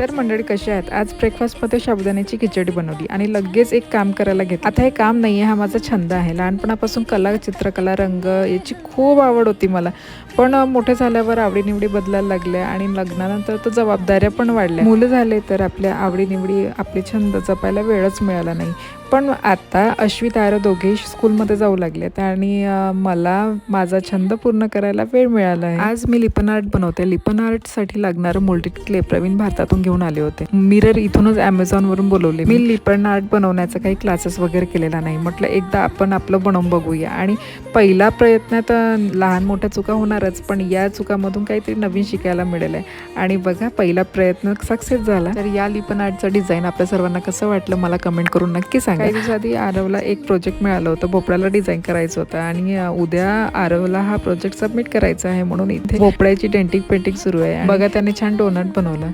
तर मंडळी कशा आहेत? आज ब्रेकफास्टमध्ये साबुदाण्याची खिचडी बनवली आणि लगेच एक काम करायला घेतलं. आता हे काम नाही आहे, हा माझा छंद आहे. लहानपणापासून कला, चित्रकला, रंग याची खूप आवड होती मला. पण मोठे झाल्यावर आवडीनिवडी बदलायला लागल्या आणि लग्नानंतर तर जबाबदाऱ्या पण वाढल्या. मुलं झाले तर आपल्या आवडीनिवडी, आपले छंद जपायला वेळच मिळाला नाही. पण आता अश्वित आरव दोघेही स्कूलमध्ये जाऊ लागलेत आणि मला माझा छंद पूर्ण करायला वेळ मिळाला आहे. आज मी लिपन आर्ट बनवते. लिपन आर्टसाठी लागणारं मोल्डेड क्ले प्रवीण भारतातून घेऊन आले होते. मिरर इथूनच Amazonवरून बोलवले. मी लिपन आर्ट बनवण्याचा काही क्लासेस वगैरे केलेला नाही. म्हटलं एकदा आपण आपलं बनवून बघूया आणि पहिला प्रयत्नात लहान मोठ्या चुका होणारच, पण या चुकामधून काहीतरी नवीन शिकायला मिळेल आहे. आणि बघा पहिला प्रयत्न सक्सेस झाला. तर या लिपन आर्टचं डिझाईन आपल्या सर्वांना कसं वाटलं मला कमेंट करून नक्की सांगा. काही दिवसाआधी आरवला एक प्रोजेक्ट मिळालं होतं, भोपळ्याला डिझाईन करायचं होतं आणि उद्या आरवला हा प्रोजेक्ट सबमिट करायचा आहे म्हणून इथे भोपळ्याची डेंटिंग पेंटिंग सुरू आहे. बघा त्याने छान डोनट बनवलं.